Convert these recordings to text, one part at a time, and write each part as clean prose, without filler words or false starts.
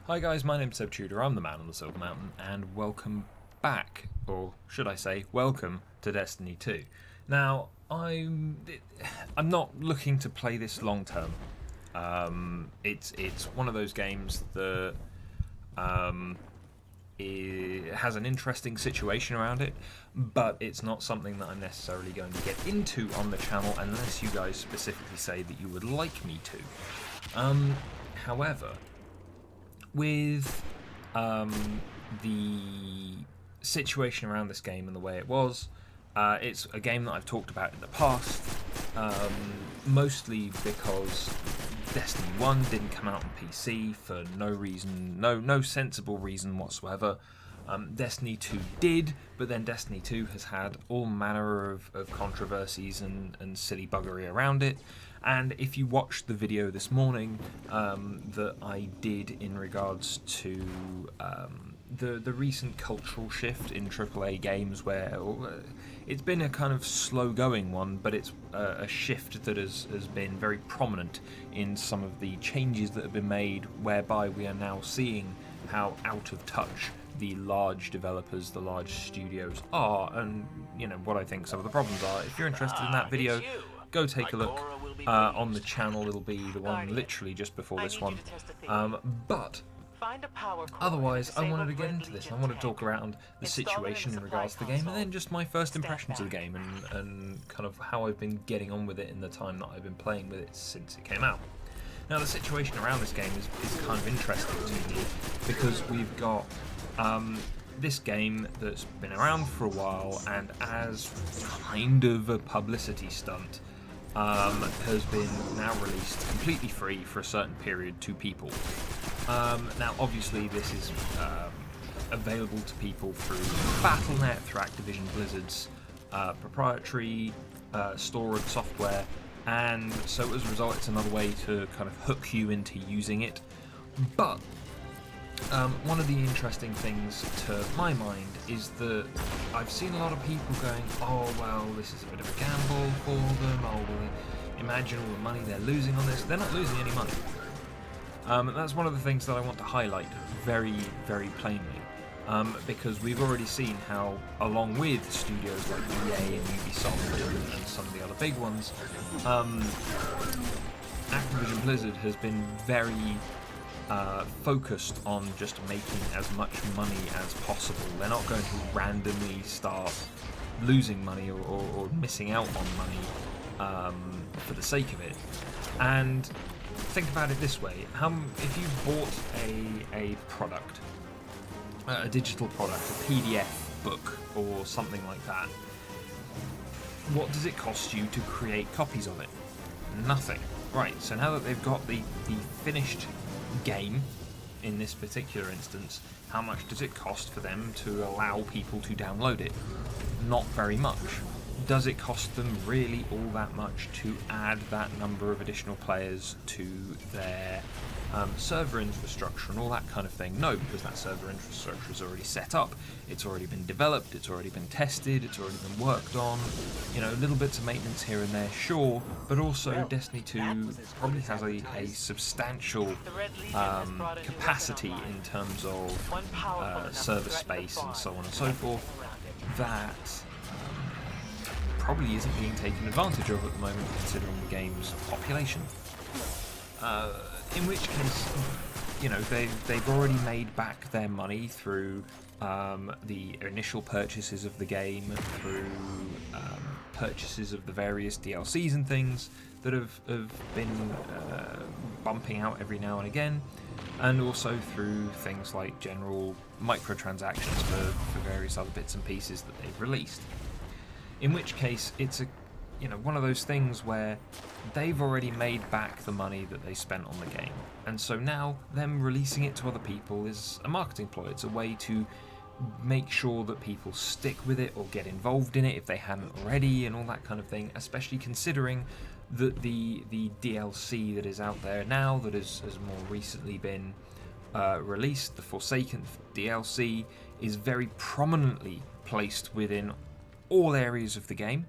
Hi guys, my name's Seb Tudor, I'm the man on the Silver Mountain, and welcome back, or should I say, welcome to Destiny 2. Now, I'm not looking to play this long term. It's one of those games that it has an interesting situation around it, but it's not something that I'm necessarily going to get into on the channel unless you guys specifically say that you would like me to. However, with the situation around this game and the way it was, it's a game that I've talked about in the past, mostly because Destiny 1 didn't come out on PC for no reason, no sensible reason whatsoever. Destiny 2 did, but then Destiny 2 has had all manner of controversies and silly buggery around it. And if you watched the video this morning that I did in regards to the recent cultural shift in AAA games, where it's been a kind of slow-going one, but it's a shift that has been very prominent in some of the changes that have been made, whereby we are now seeing how out of touch the large developers, the large studios are, and you know what I think some of the problems are. If you're interested in that video, go take a look on the channel. It'll be the one literally just before this one. But otherwise, I wanted to get into this. I want to talk around the situation in regards to the game, and then just my first impressions of the game, and kind of how I've been getting on with it in the time that I've been playing with it since it came out. Now, the situation around this game is kind of interesting to me, because we've got this game that's been around for a while, and as kind of a publicity stunt, has been now released completely free for a certain period to people. Now, obviously, this is available to people through Battle.net, through Activision-Blizzard's proprietary store and software, and so as a result, it's another way to kind of hook you into using it. But one of the interesting things to my mind is that I've seen a lot of people going, oh well, this is a bit of a gamble for them, oh well, imagine all the money they're losing on this. They're not losing any money. And that's one of the things that I want to highlight very, very plainly, because we've already seen how, along with studios like EA and Ubisoft and some of the other big ones, Activision-Blizzard has been very focused on just making as much money as possible. They're not going to randomly start losing money or missing out on money for the sake of it. And think about it this way: if you bought a product, a digital product, a PDF book or something like that, what does it cost you to create copies of it? Nothing. Right, so now that they've got the finished game, in this particular instance, how much does it cost for them to allow people to download it? Not very much. Does it cost them really all that much to add that number of additional players to their server infrastructure and all that kind of thing? No, because that server infrastructure is already set up, it's already been developed, it's already been tested, it's already been worked on. You know, little bits of maintenance here and there, sure, but also Destiny 2 probably has a substantial capacity in terms of server space and so on and so forth that probably isn't being taken advantage of at the moment, considering the game's population. In which case, you know, they've already made back their money through the initial purchases of the game, through purchases of the various DLCs and things that have been bumping out every now and again, and also through things like general microtransactions for various other bits and pieces that they've released. In which case, it's one of those things where they've already made back the money that they spent on the game, and so now them releasing it to other people is a marketing ploy. It's a way to make sure that people stick with it or get involved in it if they hadn't already, and all that kind of thing, especially considering that the DLC that is out there now, that has more recently been released, the Forsaken DLC, is very prominently placed within all areas of the game,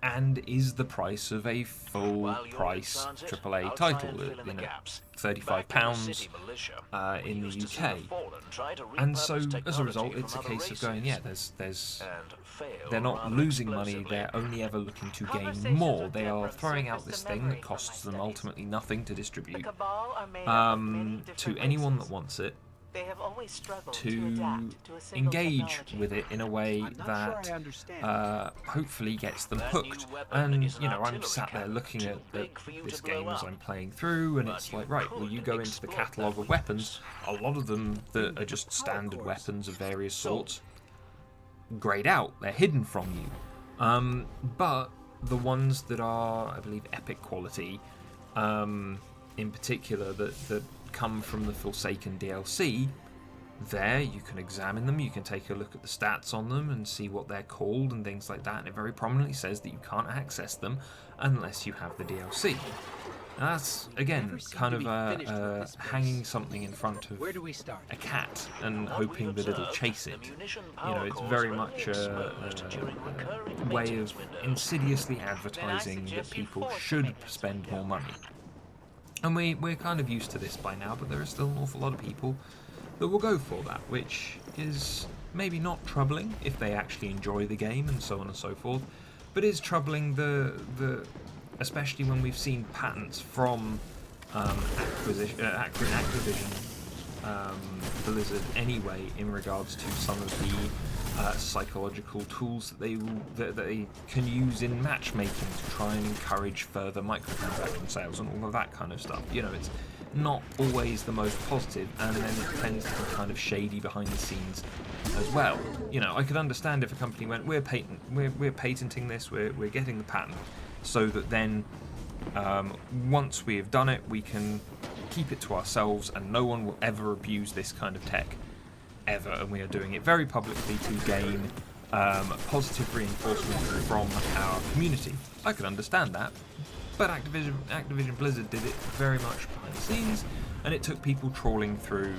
and is the price of a full-price AAA title, £35 in the UK. And so, as a result, it's a case of going, yeah, they're not losing money, they're only ever looking to gain more. They are throwing out this thing that costs them ultimately nothing to distribute to anyone that wants it, to engage with it in a way that hopefully gets them hooked. And, you know, I'm sat there looking at this game as I'm playing through, and it's like, right, well, you go into the catalogue of weapons, a lot of them that are just standard weapons of various sorts, grayed out, they're hidden from you. But the ones that are, I believe, epic quality, in particular, that come from the Forsaken DLC, there you can examine them, you can take a look at the stats on them and see what they're called and things like that, and it very prominently says that you can't access them unless you have the DLC. Now that's, again, kind of hanging something in front of a cat and hoping that it'll chase it. You know, it's very much a way of insidiously advertising that people should spend more money. And we're kind of used to this by now, but there are still an awful lot of people that will go for that, which is maybe not troubling if they actually enjoy the game and so on and so forth, but is troubling especially when we've seen patents from Activision-Blizzard anyway in regards to some of the psychological tools that they can use in matchmaking to try and encourage further microtransaction sales and all of that kind of stuff. You know, it's not always the most positive, and then it tends to be kind of shady behind the scenes as well. You know, I could understand if a company went, we're patenting this, we're getting the patent, so that then once we have done it, we can keep it to ourselves and no one will ever abuse this kind of tech ever, and we are doing it very publicly to gain positive reinforcement from our community. I could understand that, but Activision-Blizzard did it very much behind the scenes, and it took people trawling through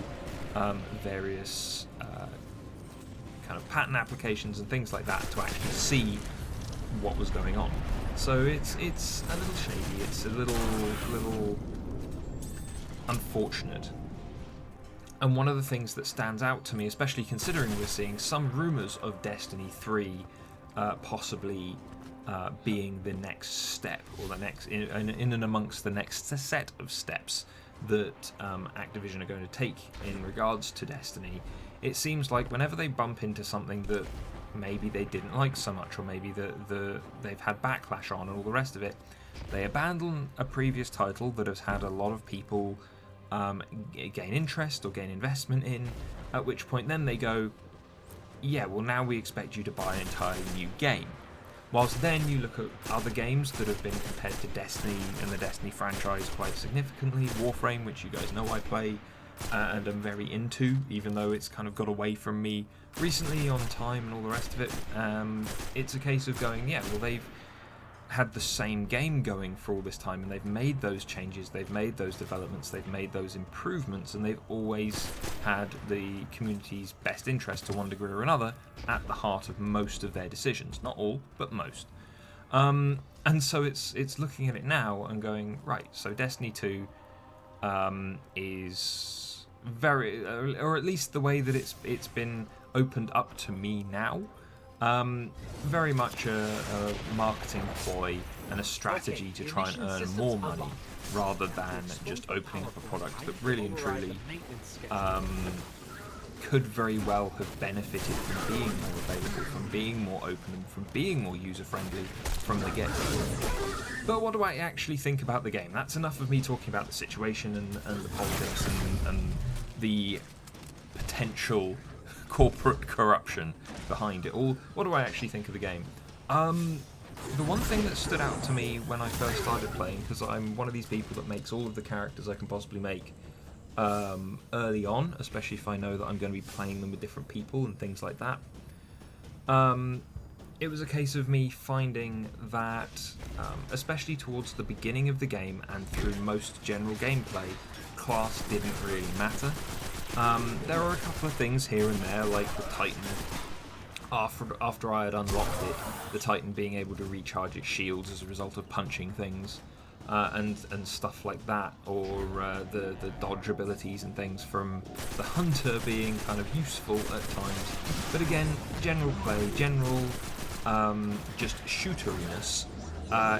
various kind of patent applications and things like that to actually see what was going on. So it's a little shady, it's a little unfortunate. And one of the things that stands out to me, especially considering we're seeing some rumours of Destiny 3 possibly being the next step, or the next in and amongst the next set of steps that Activision are going to take in regards to Destiny, it seems like whenever they bump into something that maybe they didn't like so much, or maybe they've had backlash on and all the rest of it, they abandon a previous title that has had a lot of people gain interest or gain investment in, at which point then they go, yeah, well, now we expect you to buy an entirely new game. Whilst then you look at other games that have been compared to Destiny and the Destiny franchise quite significantly, Warframe, which you guys know I play and I'm very into, even though it's kind of got away from me recently on time and all the rest of it. It's a case of going, yeah, well, they've had the same game going for all this time, and they've made those changes, they've made those developments, they've made those improvements, and they've always had the community's best interest to one degree or another at the heart of most of their decisions. Not all, but most. And so it's looking at it now and going, right, so Destiny 2 is very, or at least the way that it's been opened up to me now, very much a marketing ploy and a strategy to try and earn more money, rather than just opening up a product that really and truly could very well have benefited from being more available, from being more open, and from being more user-friendly from the get-go. But what do I actually think about the game? That's enough of me talking about the situation and the politics and the potential corporate corruption behind it all. What do I actually think of the game? The one thing that stood out to me when I first started playing, because I'm one of these people that makes all of the characters I can possibly make early on, especially if I know that I'm going to be playing them with different people and things like that. It was a case of me finding that, especially towards the beginning of the game and through most general gameplay, class didn't really matter. There are a couple of things here and there, like the Titan after I had unlocked it, the Titan being able to recharge its shields as a result of punching things, and stuff like that, or the dodge abilities and things from the Hunter being kind of useful at times. But again, general play, just shooteriness.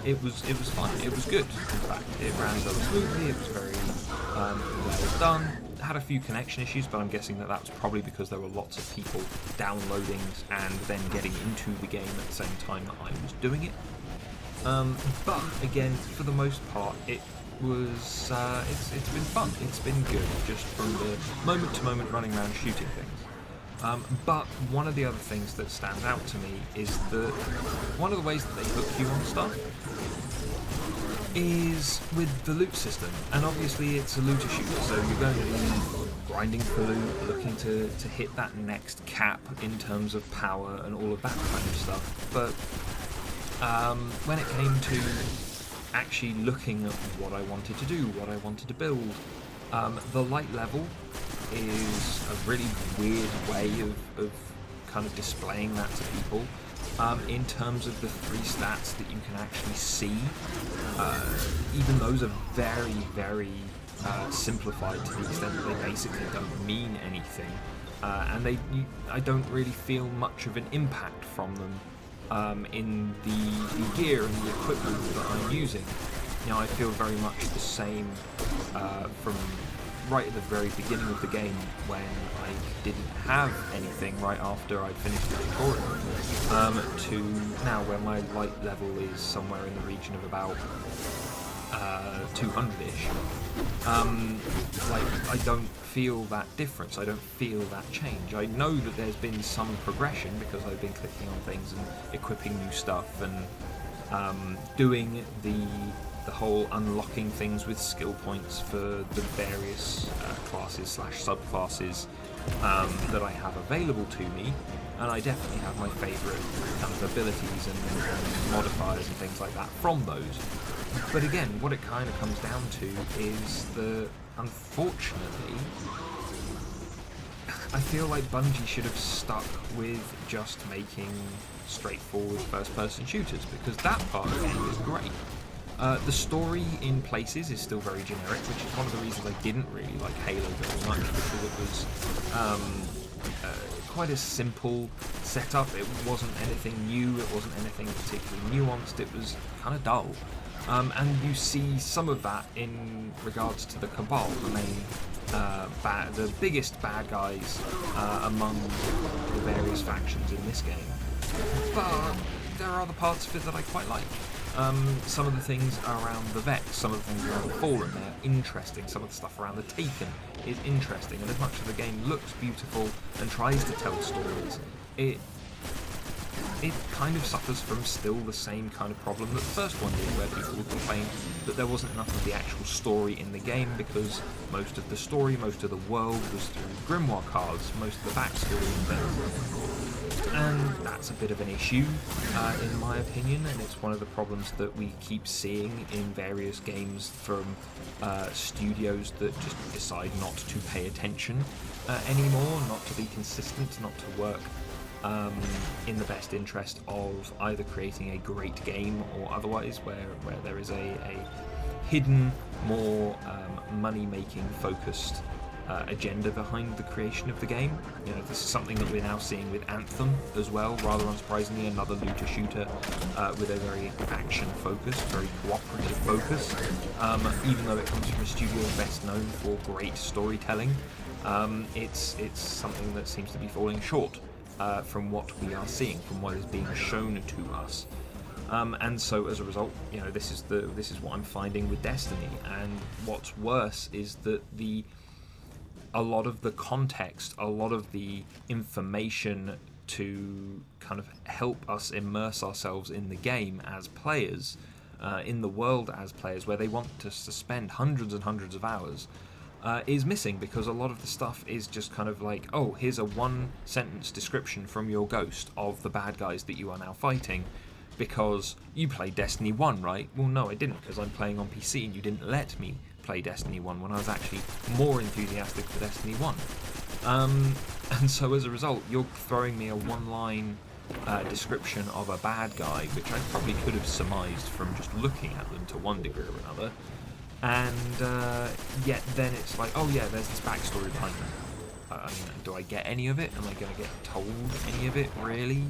It was fun. It was good. In fact, it ran very smoothly. It was very well done. Had a few connection issues, but I'm guessing that was probably because there were lots of people downloading and then getting into the game at the same time that I was doing it. But again, for the most part, it was it's been fun. It's been good, just from the moment to moment running around shooting things. But one of the other things that stands out to me is that one of the ways that they hook you on stuff is with the loot system, and obviously it's a looter shooter, so you're going to be grinding for loot, looking to hit that next cap in terms of power and all of that kind of stuff. But when it came to actually looking at what I wanted to do, what I wanted to build, the light level is a really weird way of kind of displaying that to people. In terms of the 3 stats that you can actually see, even those are very, very simplified to the extent that they basically don't mean anything, and I don't really feel much of an impact from them in the gear and the equipment that I'm using. I feel very much the same from right at the very beginning of the game, when I didn't have anything right after I'd finished the tutorial, to now where my light level is somewhere in the region of about 200-ish. I don't feel that difference. I don't feel that change. I know that there's been some progression because I've been clicking on things and equipping new stuff and doing the whole unlocking things with skill points for the various classes / subclasses that I have available to me, and I definitely have my favourite kind of abilities and modifiers and things like that from those. But again, what it kind of comes down to is that, unfortunately, I feel like Bungie should have stuck with just making straightforward first-person shooters, because that part of the game is great. The story in places is still very generic, which is one of the reasons I didn't really like Halo very much, because it was quite a simple setup. It wasn't anything new, it wasn't anything particularly nuanced, it was kind of dull. And you see some of that in regards to the Cabal, the main the biggest bad guys among the various factions in this game. But there are other parts of it that I quite like. Some of the things around the Vex, some of the things around the Fallen, they're interesting. Some of the stuff around the Taken is interesting, and as much as the game looks beautiful and tries to tell stories, it kind of suffers from still the same kind of problem that the first one did, where people would complain that there wasn't enough of the actual story in the game, because most of the story, most of the world was through grimoire cards, most of the backstory and things. And that's a bit of an issue, in my opinion, and it's one of the problems that we keep seeing in various games from studios that just decide not to pay attention anymore, not to be consistent, not to work in the best interest of either creating a great game or otherwise, where there is a hidden, more money-making focused agenda behind the creation of the game. This is something that we're now seeing with Anthem as well, rather unsurprisingly, another looter shooter with a very action-focused, very cooperative focus. Even though it comes from a studio best known for great storytelling, it's something that seems to be falling short from what we are seeing, from what is being shown to us. And so as a result, this is what I'm finding with Destiny. And what's worse is that a lot of the context, a lot of the information to kind of help us immerse ourselves in the game as players, in the world as players, where they want us to spend hundreds and hundreds of hours, is missing, because a lot of the stuff is just kind of like, oh, here's a one-sentence description from your ghost of the bad guys that you are now fighting, because you played Destiny 1, right? Well, no, I didn't, because I'm playing on PC and you didn't let me play Destiny 1 when I was actually more enthusiastic for Destiny 1. And so as a result, you're throwing me a one-line description of a bad guy, which I probably could have surmised from just looking at them to one degree or another. And yet then it's like, oh yeah, there's this backstory behind them. I mean, do I get any of it? Am I going to get told any of it, really?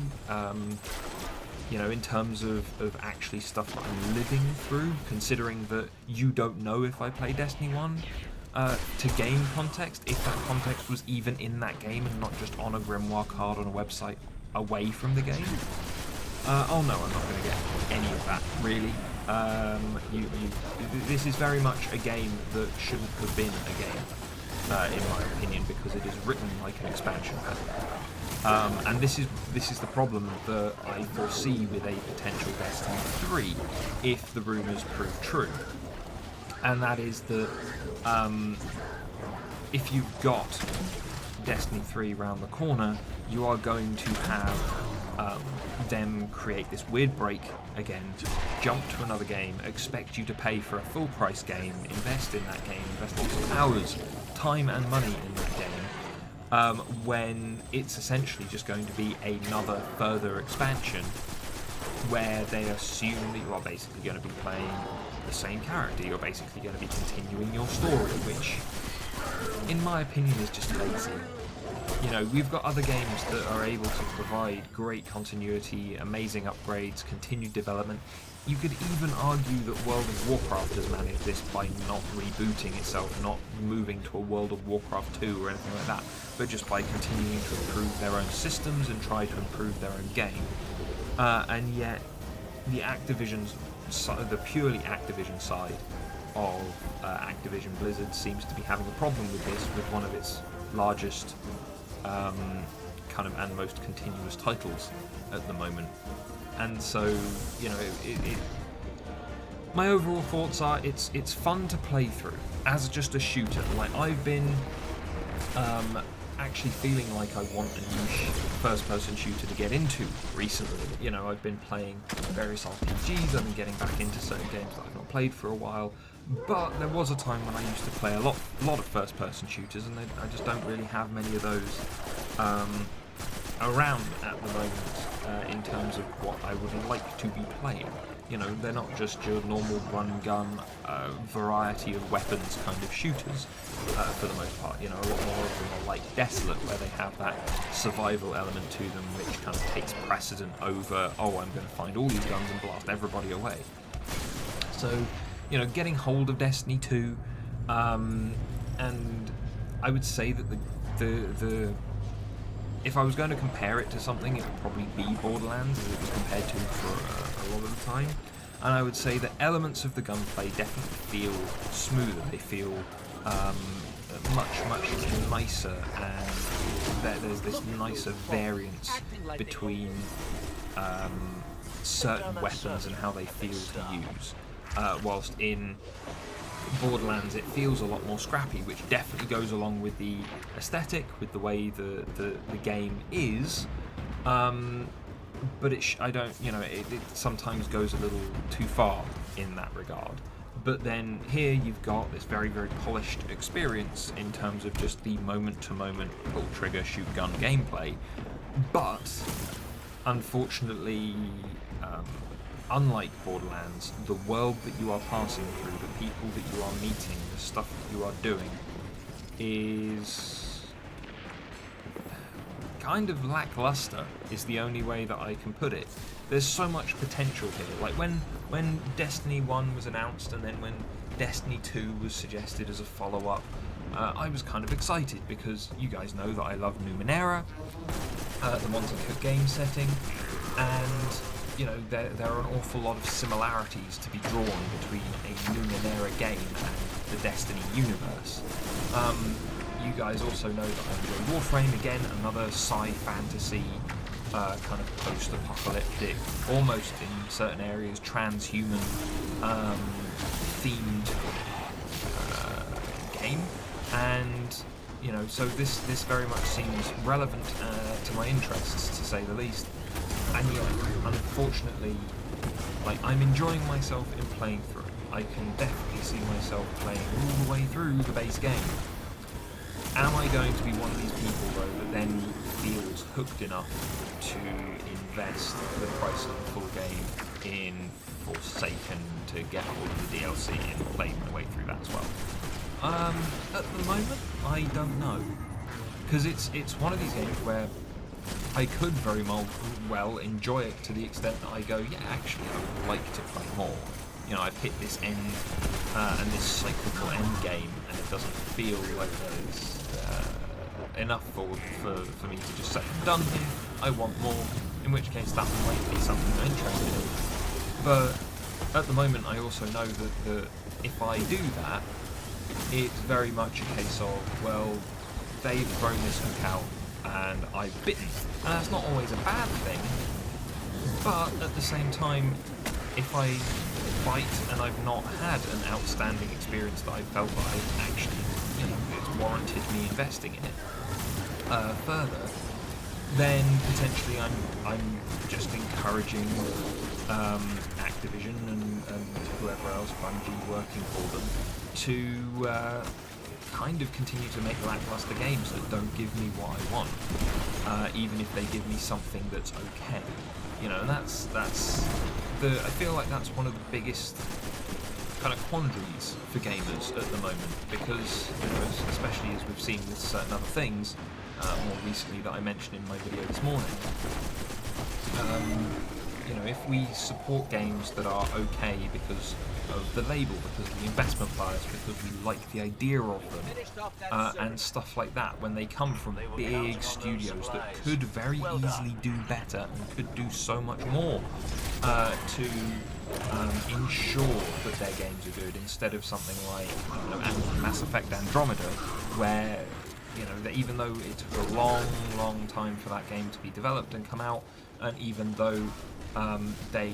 You know, in terms of actually stuff that I'm living through, considering that you don't know if I play Destiny 1, to gain context, if that context was even in that game and not just on a grimoire card on a website away from the game. Oh no, I'm not going to get any of that, really. This is very much a game that shouldn't have been a game, in my opinion, because it is written like an expansion pack. And this is the problem that I foresee with a potential Destiny 3 if the rumours prove true. And that is that if you've got Destiny 3 round the corner, you are going to have them create this weird break again, jump to another game, expect you to pay for a full price game, invest in that game, invest lots of hours, time and money in that game, when it's essentially just going to be another further expansion where they assume that you are basically going to be playing the same character, you're basically going to be continuing your story, which in my opinion is just lazy. You know, we've got other games that are able to provide great continuity, amazing upgrades, continued development. You could even argue that World of Warcraft has managed this by not rebooting itself, not moving to a World of Warcraft 2 or anything like that, but just by continuing to improve their own systems and try to improve their own game. And yet, the purely Activision side of Activision-Blizzard seems to be having a problem with this, with one of its largest kind of and most continuous titles at the moment. And so, you know, my overall thoughts are it's fun to play through as just a shooter. Like, I've been actually feeling like I want a new first-person shooter to get into recently. You know, I've been playing various RPGs, I've been getting back into certain games that I've not played for a while, but there was a time when I used to play a lot of first-person shooters, and I just don't really have many of those around at the moment in terms of what I would like to be playing. You know, they're not just your normal run-gun variety of weapons kind of shooters for the most part. You know, a lot more of them are like Desolate, where they have that survival element to them, which kind of takes precedent over, oh, I'm going to find all these guns and blast everybody away. So, you know, getting hold of Destiny 2, and I would say that the if I was going to compare it to something, it would probably be Borderlands, as it was compared to for a lot of the time. And I would say that elements of the gunplay definitely feel smoother. They feel much nicer, and there's this nicer variance between certain weapons and how they feel to use. Whilst in Borderlands it feels a lot more scrappy, which definitely goes along with the aesthetic, with the way the game is, but it sometimes goes a little too far in that regard. But then here you've got this very, very polished experience in terms of just the moment-to-moment pull trigger shoot gun gameplay, but unfortunately, unlike Borderlands, the world that you are passing through, the people that you are meeting, the stuff that you are doing, is kind of lackluster, is the only way that I can put it. There's so much potential here. Like when Destiny 1 was announced, and then when Destiny 2 was suggested as a follow-up, I was kind of excited, because you guys know that I love Numenera, the Monte Cook game setting, and you know, there are an awful lot of similarities to be drawn between a Numenera game and the Destiny universe. You guys also know that I enjoy Warframe, again, another sci-fantasy, kind of post-apocalyptic, almost in certain areas transhuman themed game. And, you know, so this very much seems relevant to my interests, to say the least. And yet, unfortunately, like, I'm enjoying myself in playing through it. I can definitely see myself playing all the way through the base game. Am I going to be one of these people, though, that then feels hooked enough to invest the price of the full game in Forsaken to get hold of the DLC and play my way through that as well? At the moment, I don't know. Because it's one of these games where I could very well enjoy it to the extent that I go, yeah, actually, I would like to play more. You know, I've hit this end and this cyclical end game, and it doesn't feel like there's enough for me to just say, I'm done here, I want more, in which case that might be something I'm interested in. But at the moment, I also know that if I do that, it's very much a case of, well, they've thrown this hook out, and I've bitten. And that's not always a bad thing, but at the same time, if I bite and I've not had an outstanding experience that I felt that I actually, you know, it's warranted me investing in it further, then potentially I'm just encouraging Activision and whoever else, Bungie, working for them, to kind of continue to make lackluster games that don't give me what I want, even if they give me something that's okay. You know, and that's I feel like that's one of the biggest kind of quandaries for gamers at the moment, because, you know, especially as we've seen with certain other things more recently that I mentioned in my video this morning. You know, if we support games that are okay because of the label, because of the investment bias, because we like the idea of them, and stuff like that, when they come from big studios that could very easily do better and could do so much more to ensure that their games are good, instead of something like, you know, Mass Effect Andromeda, where, you know, that even though it took a long time for that game to be developed and come out, and even though they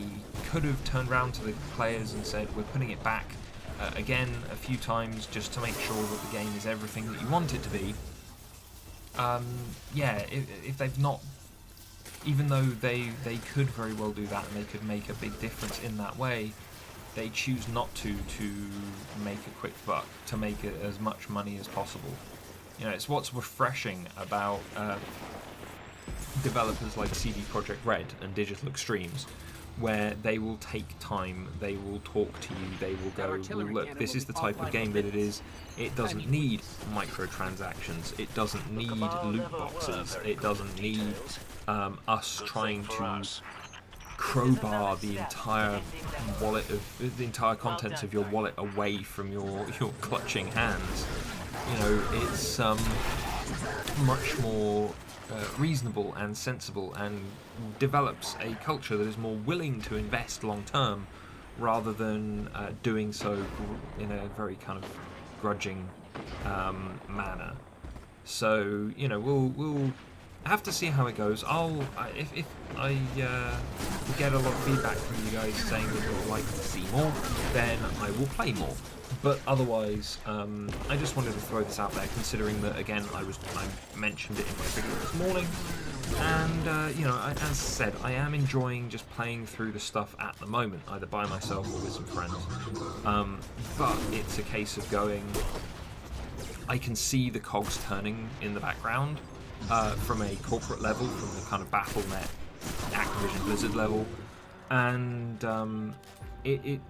could have turned around to the players and said, we're putting it back again a few times just to make sure that the game is everything that you want it to be, yeah, if they've not, even though they could very well do that and they could make a big difference in that way, they choose not to make a quick buck, to make as much money as possible. You know, it's what's refreshing about developers like CD Projekt Red and Digital Extremes, where they will take time, they will talk to you, they will go, well, look, this is the type of game that it is. It doesn't need microtransactions, it doesn't need loot boxes, it doesn't need us trying to crowbar the entire wallet of the entire contents of your wallet away from your clutching hands. You know, it's much more reasonable and sensible, and develops a culture that is more willing to invest long term, rather than doing so in a very kind of grudging manner. So, you know, we'll have to see how it goes. If I get a lot of feedback from you guys saying that you would like to see more, then I will play more. But otherwise, I just wanted to throw this out there, considering that, again, I mentioned it in my video this morning, and you know, as I said, I am enjoying just playing through the stuff at the moment, either by myself or with some friends. But it's a case of going, I can see the cogs turning in the background from a corporate level, from the kind of Battle.net, Activision-Blizzard level, and it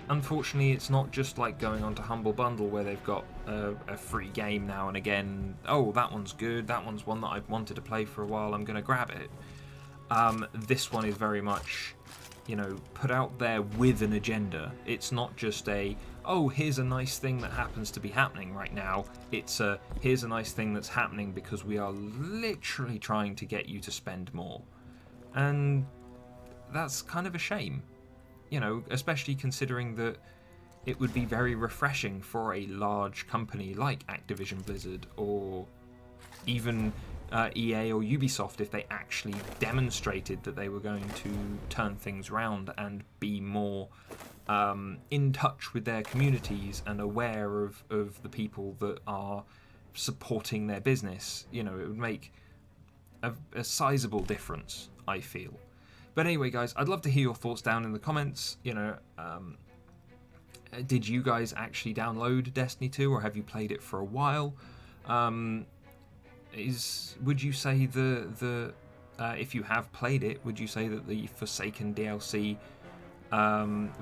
unfortunately, it's not just like going onto Humble Bundle, where they've got a free game now and again. Oh, that one's good, that one's one that I've wanted to play for a while, I'm going to grab it. This one is very much, you know, put out there with an agenda. It's not just oh, here's a nice thing that happens to be happening right now. It's here's a nice thing that's happening because we are literally trying to get you to spend more. And that's kind of a shame. You know, especially considering that it would be very refreshing for a large company like Activision-Blizzard, or even EA or Ubisoft, if they actually demonstrated that they were going to turn things around and be more in touch with their communities and aware of the people that are supporting their business. You know, it would make a sizable difference, I feel. But anyway, guys, I'd love to hear your thoughts down in the comments. You know, did you guys actually download Destiny 2, or have you played it for a while? would you say if you have played it, would you say that the Forsaken DLC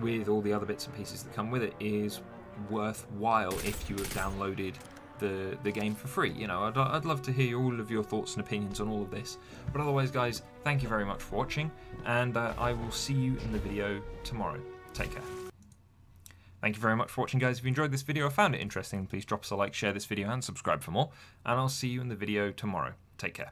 with all the other bits and pieces that come with it is worthwhile if you have downloaded the game for free? You know, I'd love to hear all of your thoughts and opinions on all of this. But otherwise, guys, thank you very much for watching, and I will see you in the video tomorrow. Take care. Thank you very much for watching, guys. If you enjoyed this video or found it interesting, please drop us a like, share this video, and subscribe for more. And I'll see you in the video tomorrow. Take care.